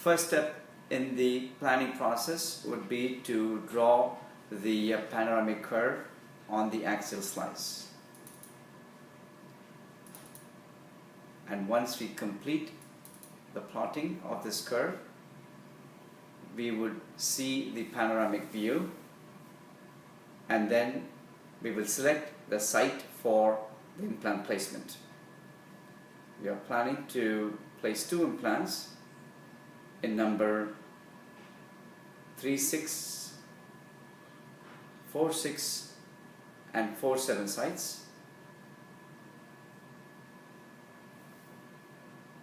first step in the planning process would be to draw the panoramic curve on the axial slice. And once we complete the plotting of this curve, we would see the panoramic view, and then we will select the site for the implant placement. We are planning to place 2 implants in number 3-6, 4-6 and 4-7 sites,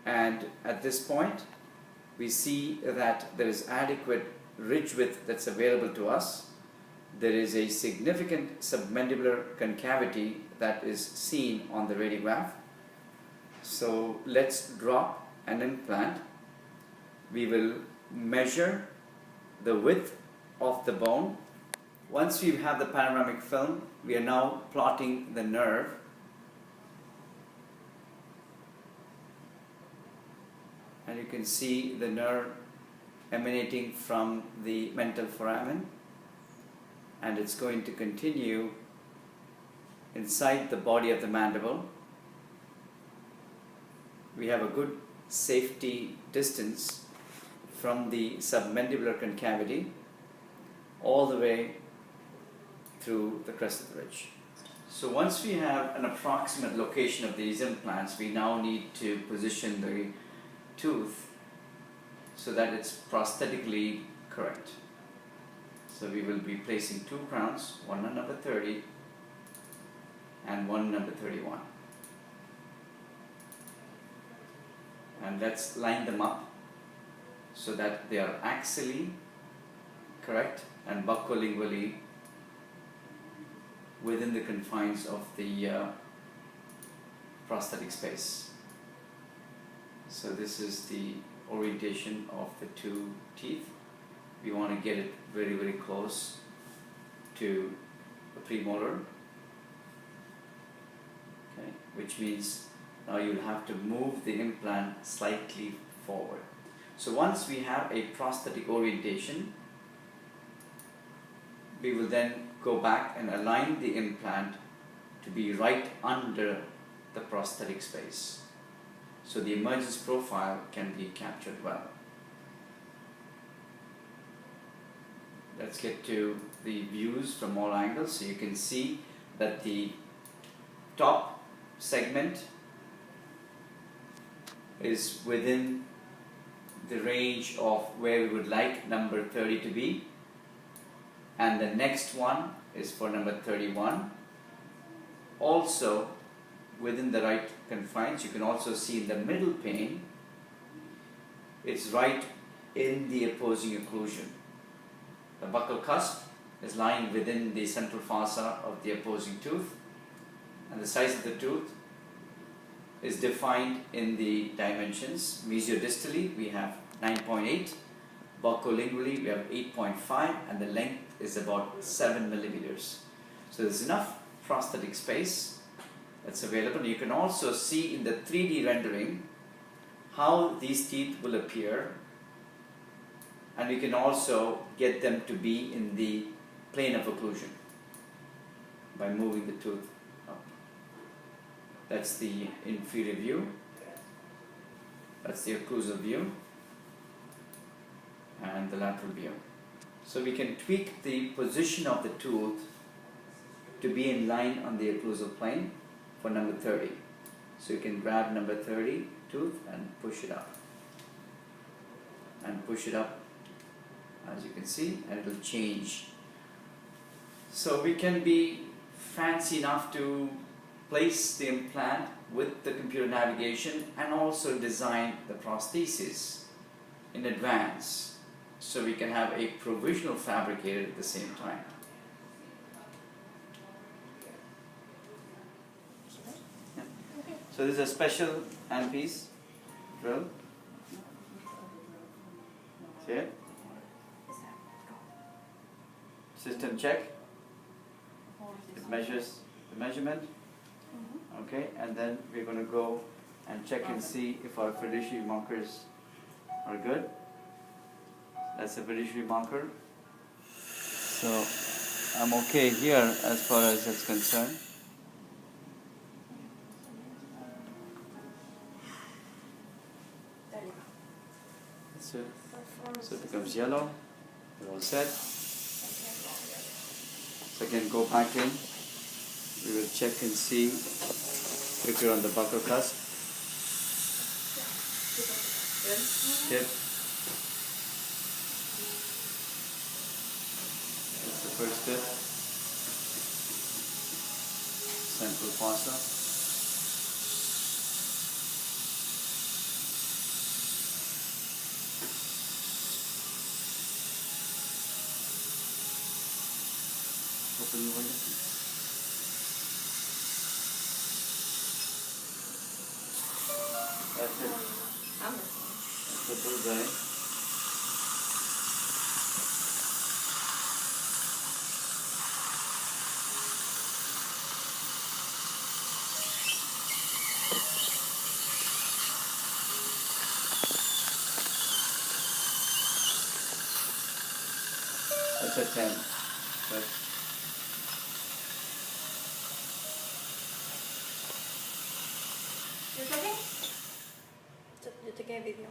and at this point we see that there is adequate ridge width that's available to us. There is a significant submandibular concavity that is seen on the radiograph. So let's drop an implant. We will measure the width of the bone. Once we have the panoramic film, we are now plotting the nerve. And you can see the nerve emanating from the mental foramen, and it's going to continue inside the body of the mandible. We have a good safety distance from the submandibular concavity all the way through the crest of the ridge. So once we have an approximate location of these implants, we now need to position the tooth so that it's prosthetically correct. So we will be placing 2 crowns, one on number 30 and one number 31. And let's line them up so that they are axially correct and buccolingually within the confines of the prosthetic space. So this is the orientation of the 2 teeth. We want to get it very, very close to the premolar, okay, which means now you'll have to move the implant slightly forward. So once we have a prosthetic orientation, we will then go back and align the implant to be right under the prosthetic space, so the emergence profile can be captured well. Let's get to the views from all angles. So you can see that the top segment is within the range of where we would like number 30 to be, and the next one is for number 31, also within the right confines. You can also see in the middle pane, it's right in the opposing occlusion. The buccal cusp is lying within the central fossa of the opposing tooth, and the size of the tooth is defined in the dimensions. Mesiodistally we have 9.8, buccolingually we have 8.5, and the length is about 7 millimeters. So there's enough prosthetic space that's available. You can also see in the 3D rendering how these teeth will appear, and we can also get them to be in the plane of occlusion by moving the tooth up. That's the inferior view, that's the occlusal view, and the lateral view. So we can tweak the position of the tooth to be in line on the occlusal plane for number 30. So you can grab number 30 tooth and push it up, and push it up, as you can see, and it will change. So we can be fancy enough to place the implant with the computer navigation and also design the prosthesis in advance, so we can have a provisional fabricated at the same time. Yeah. So this is a special handpiece drill. See it? System check. It measures the measurement. Okay, and then we're going to go and check and see if our fiduciary markers are good. as a fiduciary marker. So I'm okay here as far as it's concerned. That's it. So it becomes yellow. We're all set. So again, go back in. We will check and see if you're on the buccal cusp. Tip. That's the first tip. Central fossa. Open the window. That's it. That's the bullseye. That's a 10. But You're talking? You're taking a video.